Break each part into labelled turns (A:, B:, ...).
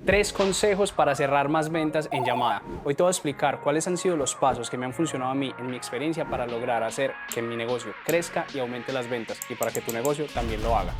A: 3 consejos para cerrar más ventas en llamada. Hoy te voy a explicar cuáles han sido los pasos que me han funcionado a mí en mi experiencia para lograr hacer que mi negocio crezca y aumente las ventas y para que tu negocio también lo haga.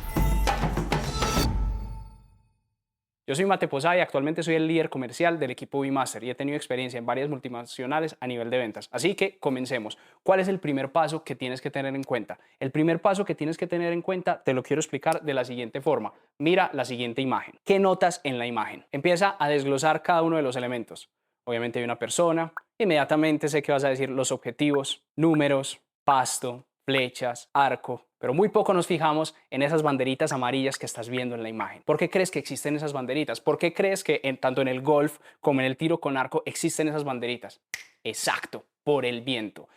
A: Yo soy Mate Posada y actualmente soy el líder comercial del equipo Master y he tenido experiencia en varias multinacionales a nivel de ventas. Así que comencemos. ¿Cuál es el primer paso que tienes que tener en cuenta? El primer paso que tienes que tener en cuenta te lo quiero explicar de la siguiente forma. Mira la siguiente imagen. ¿Qué notas en la imagen? Empieza a desglosar cada uno de los elementos. Obviamente hay una persona, inmediatamente sé que vas a decir los objetivos, números, pasto, flechas, arco, pero muy poco nos fijamos en esas banderitas amarillas que estás viendo en la imagen. ¿Por qué crees que existen esas banderitas? ¿Por qué crees que tanto en el golf como en el tiro con arco existen esas banderitas? Exacto, por el viento.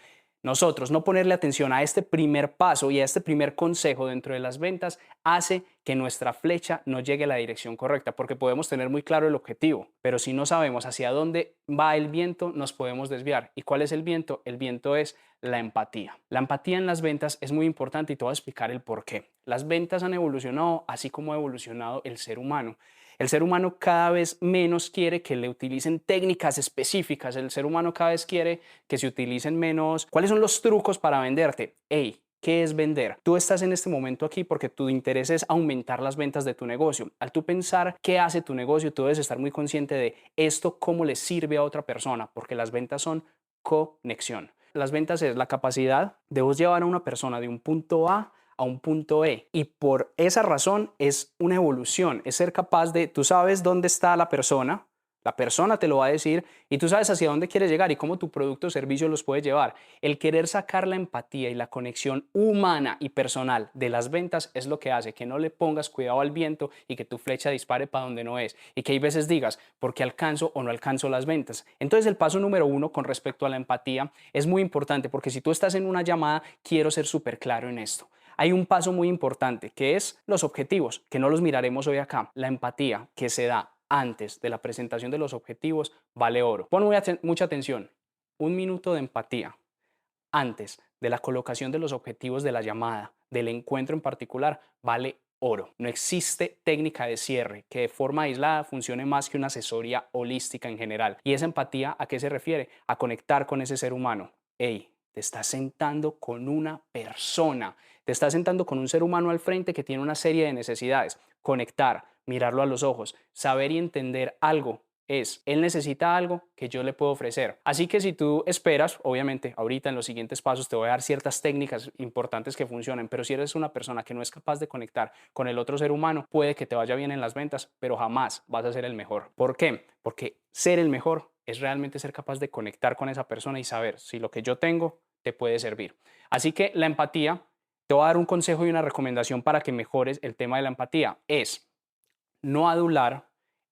A: Nosotros no ponerle atención a este primer paso y a este primer consejo dentro de las ventas hace que nuestra flecha no llegue a la dirección correcta, porque podemos tener muy claro el objetivo, pero si no sabemos hacia dónde va el viento, nos podemos desviar. ¿Y cuál es el viento? El viento es la empatía. La empatía en las ventas es muy importante y te voy a explicar el por qué. Las ventas han evolucionado así como ha evolucionado el ser humano. El ser humano cada vez menos quiere que le utilicen técnicas específicas. El ser humano cada vez quiere que se utilicen menos. ¿Cuáles son los trucos para venderte? Hey, ¿qué es vender? Tú estás en este momento aquí porque tu interés es aumentar las ventas de tu negocio. Al tú pensar qué hace tu negocio, tú debes estar muy consciente de esto, cómo le sirve a otra persona, porque las ventas son conexión. Las ventas es la capacidad de vos llevar a una persona de un punto a un punto E. Y por esa razón es una evolución, es ser capaz de, tú sabes dónde está la persona te lo va a decir y tú sabes hacia dónde quieres llegar y cómo tu producto o servicio los puede llevar. El querer sacar la empatía y la conexión humana y personal de las ventas es lo que hace que no le pongas cuidado al viento y que tu flecha dispare para donde no es. Y que hay veces digas, ¿por qué alcanzo o no alcanzo las ventas? Entonces el paso número 1 con respecto a la empatía es muy importante porque si tú estás en una llamada, quiero ser súper claro en esto. Hay un paso muy importante que es los objetivos, que no los miraremos hoy acá. La empatía que se da antes de la presentación de los objetivos vale oro. Pon mucha atención. 1 minuto de empatía antes de la colocación de los objetivos de la llamada, del encuentro en particular, vale oro. No existe técnica de cierre que de forma aislada funcione más que una asesoría holística en general. ¿Y esa empatía a qué se refiere? A conectar con ese ser humano. Hey, te estás sentando con una persona, te estás sentando con un ser humano al frente que tiene una serie de necesidades. Conectar, mirarlo a los ojos, saber y entender algo es, él necesita algo que yo le puedo ofrecer. Así que si tú esperas, obviamente ahorita en los siguientes pasos te voy a dar ciertas técnicas importantes que funcionen, pero si eres una persona que no es capaz de conectar con el otro ser humano, puede que te vaya bien en las ventas, pero jamás vas a ser el mejor. ¿Por qué? Porque ser el mejor es realmente ser capaz de conectar con esa persona y saber si lo que yo tengo te puede servir. Así que la empatía, te voy a dar un consejo y una recomendación para que mejores el tema de la empatía, es no adular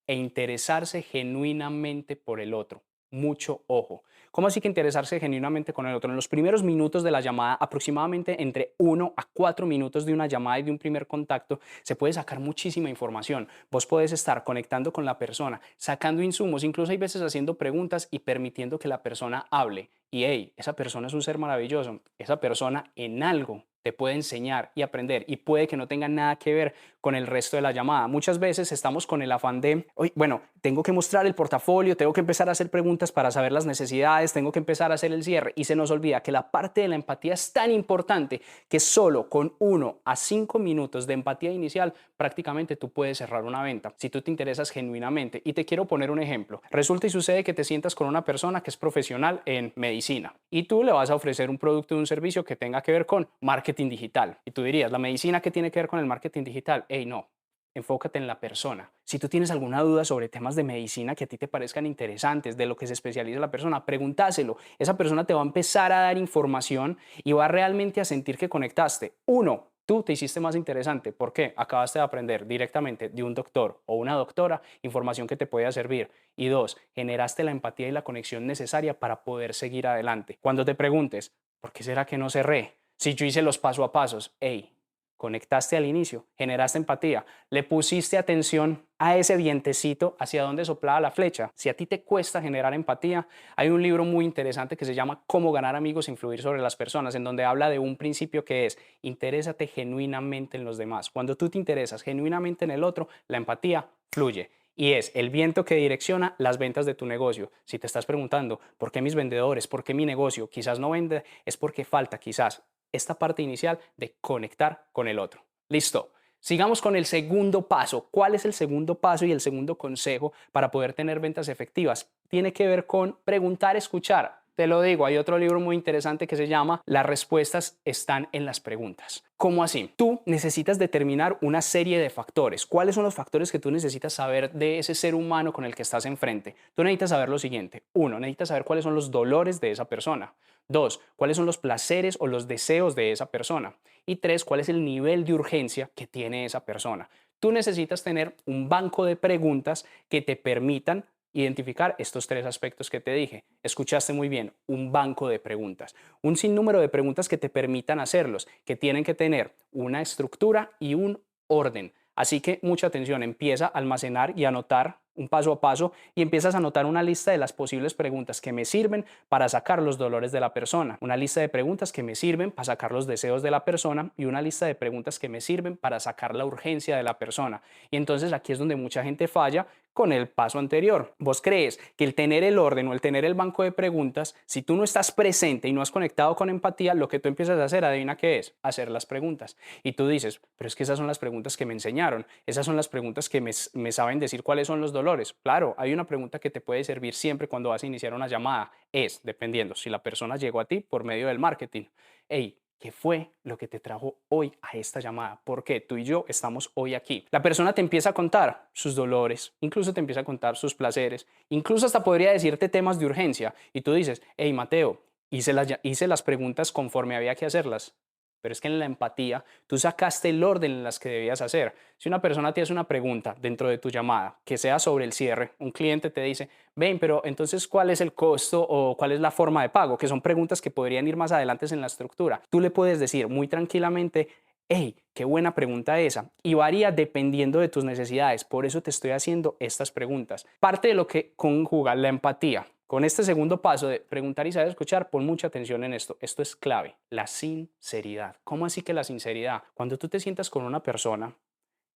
A: e interesarse genuinamente por el otro. Mucho ojo. ¿Cómo así que interesarse genuinamente con el otro? En los primeros minutos de la llamada, aproximadamente entre 1 a 4 minutos de una llamada y de un primer contacto, se puede sacar muchísima información. Vos podés estar conectando con la persona, sacando insumos, incluso hay veces haciendo preguntas y permitiendo que la persona hable. Y hey, esa persona es un ser maravilloso. Esa persona en algo te puede enseñar y aprender y puede que no tenga nada que ver con el resto de la llamada. Muchas veces estamos con el afán de, "Oye, bueno, tengo que mostrar el portafolio, tengo que empezar a hacer preguntas para saber las necesidades, tengo que empezar a hacer el cierre", y se nos olvida que la parte de la empatía es tan importante que solo con 1 a 5 minutos de empatía inicial prácticamente tú puedes cerrar una venta si tú te interesas genuinamente. Y te quiero poner un ejemplo. Resulta y sucede que te sientas con una persona que es profesional en medicina y tú le vas a ofrecer un producto o un servicio que tenga que ver con marketing digital. Y tú dirías, ¿la medicina qué tiene que ver con el marketing digital? Hey, no. Enfócate en la persona. Si tú tienes alguna duda sobre temas de medicina que a ti te parezcan interesantes, de lo que se especializa la persona, pregúntaselo. Esa persona te va a empezar a dar información y va realmente a sentir que conectaste. Uno, tú te hiciste más interesante. ¿Por qué? Acabaste de aprender directamente de un doctor o una doctora información que te pueda servir. Y dos, generaste la empatía y la conexión necesaria para poder seguir adelante. Cuando te preguntes, ¿por qué será que no cerré? Si yo hice los paso a pasos, hey, conectaste al inicio, generaste empatía, le pusiste atención a ese vientecito hacia donde soplaba la flecha. Si a ti te cuesta generar empatía, hay un libro muy interesante que se llama Cómo ganar amigos e influir sobre las personas, en donde habla de un principio que es interésate genuinamente en los demás. Cuando tú te interesas genuinamente en el otro, la empatía fluye. y es el viento que direcciona las ventas de tu negocio. Si te estás preguntando por qué mis vendedores, por qué mi negocio quizás no vende, es porque falta quizás esta parte inicial de conectar con el otro. Listo. Sigamos con el segundo paso. ¿Cuál es el segundo paso y el segundo consejo para poder tener ventas efectivas? Tiene que ver con preguntar, escuchar. Te lo digo, hay otro libro muy interesante que se llama Las respuestas están en las preguntas. ¿Cómo así? Tú necesitas determinar una serie de factores. ¿Cuáles son los factores que tú necesitas saber de ese ser humano con el que estás enfrente? Tú necesitas saber lo siguiente. Uno, necesitas saber cuáles son los dolores de esa persona. Dos, cuáles son los placeres o los deseos de esa persona. Y tres, cuál es el nivel de urgencia que tiene esa persona. Tú necesitas tener un banco de preguntas que te permitan identificar estos tres aspectos que te dije. Escuchaste muy bien, un banco de preguntas, un sinnúmero de preguntas que te permitan hacerlos, que tienen que tener una estructura y un orden. Así que mucha atención, empieza a almacenar y anotar un paso a paso y empiezas a anotar una lista de las posibles preguntas que me sirven para sacar los dolores de la persona, una lista de preguntas que me sirven para sacar los deseos de la persona y una lista de preguntas que me sirven para sacar la urgencia de la persona. Y entonces aquí es donde mucha gente falla con el paso anterior. Vos crees que el tener el orden o el tener el banco de preguntas, si tú no estás presente y no has conectado con empatía, lo que tú empiezas a hacer, adivina qué es, hacer las preguntas. Y tú dices, pero es que esas son las preguntas que me enseñaron, esas son las preguntas que me saben decir cuáles son los dolores. Claro, hay una pregunta que te puede servir siempre cuando vas a iniciar una llamada, es, dependiendo, si la persona llegó a ti por medio del marketing. Hey, ¿qué fue lo que te trajo hoy a esta llamada? ¿Por qué tú y yo estamos hoy aquí? La persona te empieza a contar sus dolores, incluso te empieza a contar sus placeres, incluso hasta podría decirte temas de urgencia. Y tú dices, hey Mateo, hice las preguntas conforme había que hacerlas. Pero es que en la empatía tú sacaste el orden en las que debías hacer. Si una persona te hace una pregunta dentro de tu llamada, que sea sobre el cierre, un cliente te dice, ven, pero entonces, ¿cuál es el costo o cuál es la forma de pago? Que son preguntas que podrían ir más adelante en la estructura. Tú le puedes decir muy tranquilamente, hey, qué buena pregunta esa. Y varía dependiendo de tus necesidades. Por eso te estoy haciendo estas preguntas. Parte de lo que conjuga la empatía con este segundo paso de preguntar y saber escuchar, pon mucha atención en esto. Esto es clave, la sinceridad. ¿Cómo así que la sinceridad? Cuando tú te sientas con una persona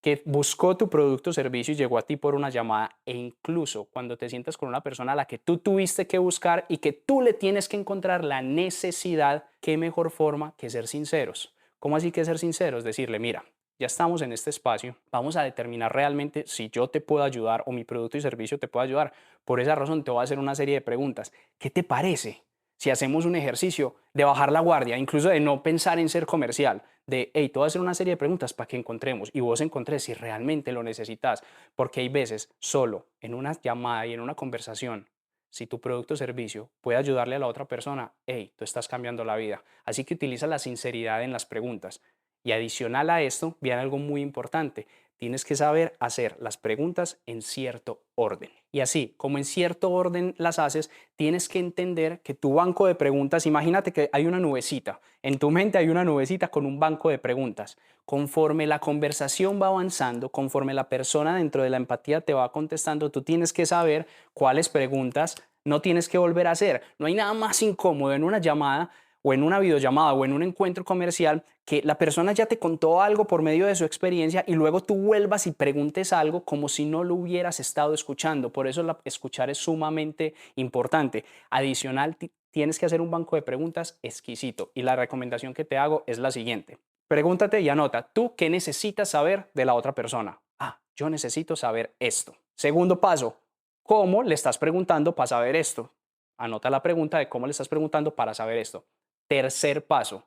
A: que buscó tu producto o servicio y llegó a ti por una llamada, e incluso cuando te sientas con una persona a la que tú tuviste que buscar y que tú le tienes que encontrar la necesidad, qué mejor forma que ser sinceros. ¿Cómo así que ser sinceros? Decirle, mira, ya estamos en este espacio, vamos a determinar realmente si yo te puedo ayudar o mi producto y servicio te puede ayudar. Por esa razón te voy a hacer una serie de preguntas. ¿Qué te parece si hacemos un ejercicio de bajar la guardia, incluso de no pensar en ser comercial, de, hey, te voy a hacer una serie de preguntas para que encontremos y vos encontrés si realmente lo necesitas? Porque hay veces solo en una llamada y en una conversación, si tu producto o servicio puede ayudarle a la otra persona, hey, tú estás cambiando la vida. Así que utiliza la sinceridad en las preguntas. Y adicional a esto, viene algo muy importante. Tienes que saber hacer las preguntas en cierto orden. Y así, como en cierto orden las haces, tienes que entender que tu banco de preguntas, imagínate que hay una nubecita, en tu mente hay una nubecita con un banco de preguntas. Conforme la conversación va avanzando, conforme la persona dentro de la empatía te va contestando, tú tienes que saber cuáles preguntas no tienes que volver a hacer. No hay nada más incómodo en una llamada o en una videollamada o en un encuentro comercial que la persona ya te contó algo por medio de su experiencia y luego tú vuelvas y preguntes algo como si no lo hubieras estado escuchando. Por eso escuchar es sumamente importante. Adicional, tienes que hacer un banco de preguntas exquisito y la recomendación que te hago es la siguiente. Pregúntate y anota, ¿tú qué necesitas saber de la otra persona? Ah, yo necesito saber esto. Segundo paso, ¿cómo le estás preguntando para saber esto? Anota la pregunta de cómo le estás preguntando para saber esto. Tercer paso,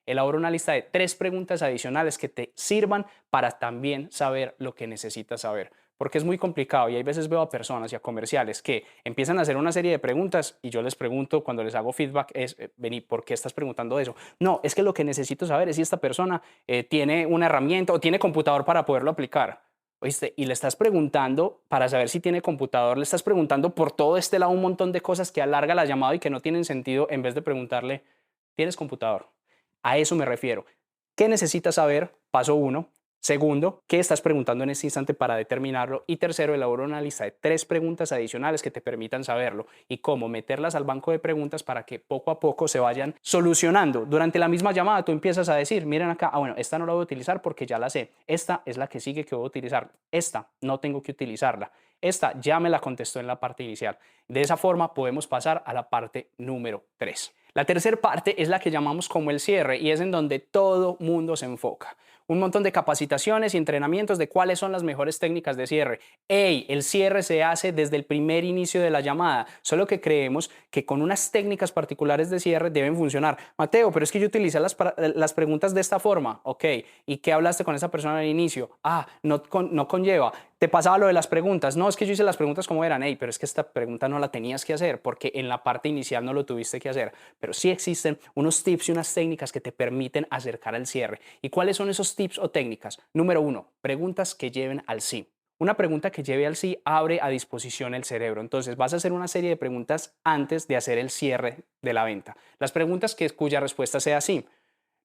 A: elabora una lista de 3 preguntas adicionales que te sirvan para también saber lo que necesitas saber. Porque es muy complicado y hay veces veo a personas y a comerciales que empiezan a hacer una serie de preguntas y yo les pregunto cuando les hago feedback es, vení, ¿por qué estás preguntando eso? No, es que lo que necesito saber es si esta persona tiene una herramienta o tiene computador para poderlo aplicar. ¿Oíste? Y le estás preguntando para saber si tiene computador, le estás preguntando por todo este lado un montón de cosas que alarga la llamada y que no tienen sentido en vez de preguntarle, ¿tienes computador? A eso me refiero. ¿Qué necesitas saber? Paso uno. Segundo, ¿qué estás preguntando en este instante para determinarlo? Y tercero, elabora una lista de 3 preguntas adicionales que te permitan saberlo y cómo meterlas al banco de preguntas para que poco a poco se vayan solucionando. Durante la misma llamada tú empiezas a decir, miren acá, bueno, esta no la voy a utilizar porque ya la sé. Esta es la que sigue que voy a utilizar. Esta no tengo que utilizarla. esta ya me la contestó en la parte inicial. De esa forma podemos pasar a la parte número 3. La tercera parte es la que llamamos como el cierre y es en donde todo mundo se enfoca. Un montón de capacitaciones y entrenamientos de cuáles son las mejores técnicas de cierre. ¡Ey! El cierre se hace desde el primer inicio de la llamada, solo que creemos que con unas técnicas particulares de cierre deben funcionar. Mateo, pero es que yo utilicé las preguntas de esta forma. Ok, ¿y qué hablaste con esa persona al inicio? Ah, no conlleva. Te pasaba lo de las preguntas. No, es que yo hice las preguntas como eran. Ey, pero es que esta pregunta no la tenías que hacer porque en la parte inicial no lo tuviste que hacer. Pero sí existen unos tips y unas técnicas que te permiten acercar al cierre. ¿Y cuáles son esos tips o técnicas? Número 1, preguntas que lleven al sí. Una pregunta que lleve al sí abre a disposición el cerebro. Entonces vas a hacer una serie de preguntas antes de hacer el cierre de la venta. Las preguntas cuya respuesta sea sí.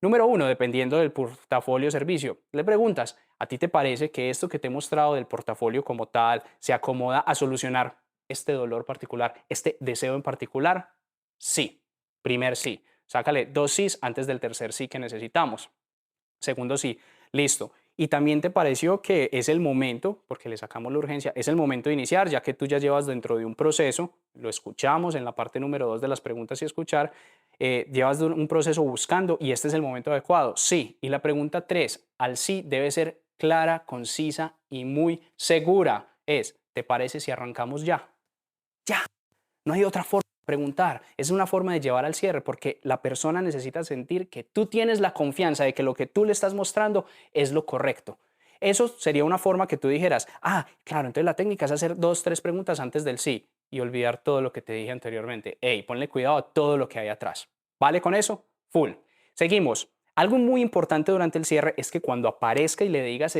A: Número 1, dependiendo del portafolio o servicio, le preguntas, ¿a ti te parece que esto que te he mostrado del portafolio como tal se acomoda a solucionar este dolor particular, este deseo en particular? Sí. Primer sí. Sácale 2 sís antes del tercer sí que necesitamos. Segundo sí. Listo. Y también te pareció que es el momento, porque le sacamos la urgencia, es el momento de iniciar, ya que tú ya llevas dentro de un proceso, lo escuchamos en la parte número 2 de las preguntas y escuchar, llevas un proceso buscando y este es el momento adecuado. Sí. Y la pregunta 3, al sí debe ser clara, concisa y muy segura. ¿Te parece si arrancamos ya? Ya. No hay otra forma de preguntar. Es una forma de llevar al cierre porque la persona necesita sentir que tú tienes la confianza de que lo que tú le estás mostrando es lo correcto. Eso sería una forma que tú dijeras, ah, claro, entonces la técnica es hacer 2, 3 preguntas antes del sí y olvidar todo lo que te dije anteriormente. Hey, ponle cuidado a todo lo que hay atrás. ¿Vale con eso? Full. Seguimos. Algo muy importante durante el cierre es que cuando aparezca y le digas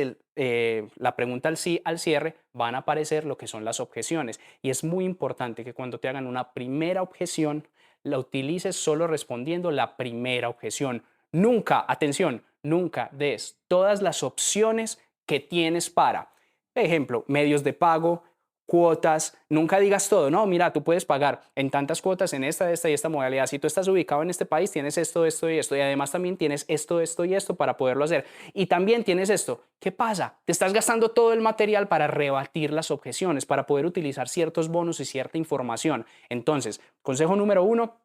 A: la pregunta al sí al cierre, van a aparecer lo que son las objeciones. Y es muy importante que cuando te hagan una primera objeción, la utilices solo respondiendo la primera objeción. Nunca, atención, nunca des todas las opciones que tienes para, ejemplo, medios de pago, cuotas, nunca digas todo, no, mira, tú puedes pagar en tantas cuotas en esta y esta modalidad. Si tú estás ubicado en este país, tienes esto, esto y esto, y además también tienes esto, esto y esto para poderlo hacer. Y también tienes esto. ¿Qué pasa? Te estás gastando todo el material para rebatir las objeciones, para poder utilizar ciertos bonos y cierta información. Entonces, consejo número 1,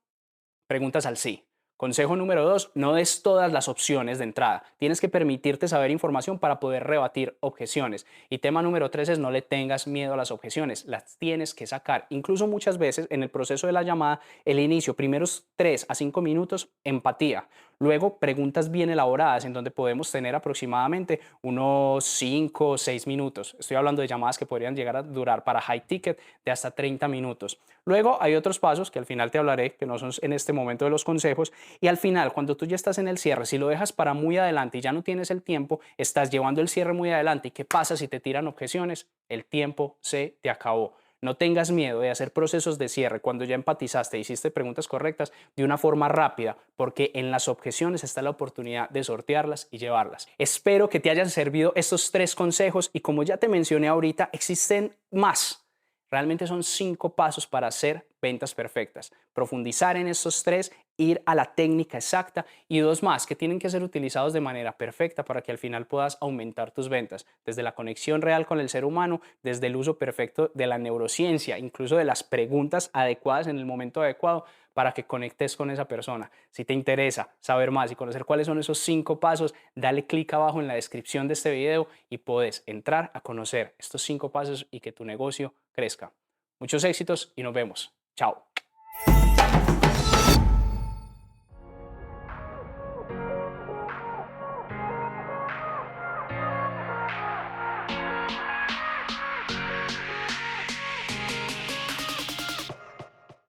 A: preguntas al sí. Consejo número 2, no des todas las opciones de entrada. Tienes que permitirte saber información para poder rebatir objeciones. Y tema número 3 es no le tengas miedo a las objeciones, las tienes que sacar. Incluso muchas veces en el proceso de la llamada, el inicio, primeros 3 a 5 minutos, empatía. Luego preguntas bien elaboradas en donde podemos tener aproximadamente unos 5 o 6 minutos. Estoy hablando de llamadas que podrían llegar a durar para high ticket de hasta 30 minutos. Luego hay otros pasos que al final te hablaré, que no son en este momento de los consejos. Y al final, cuando tú ya estás en el cierre, si lo dejas para muy adelante y ya no tienes el tiempo, estás llevando el cierre muy adelante. ¿Y qué pasa si te tiran objeciones? El tiempo se te acabó. No tengas miedo de hacer procesos de cierre cuando ya empatizaste, hiciste preguntas correctas de una forma rápida, porque en las objeciones está la oportunidad de sortearlas y llevarlas. Espero que te hayan servido estos 3 consejos y como ya te mencioné ahorita, existen más. Realmente son 5 pasos para hacer ventas perfectas. Profundizar en estos 3, ir a la técnica exacta y 2 más que tienen que ser utilizados de manera perfecta para que al final puedas aumentar tus ventas. Desde la conexión real con el ser humano, desde el uso perfecto de la neurociencia, incluso de las preguntas adecuadas en el momento adecuado para que conectes con esa persona. Si te interesa saber más y conocer cuáles son esos 5 pasos, dale clic abajo en la descripción de este video y puedes entrar a conocer estos 5 pasos y que tu negocio crezca. Muchos éxitos y nos vemos. Chao.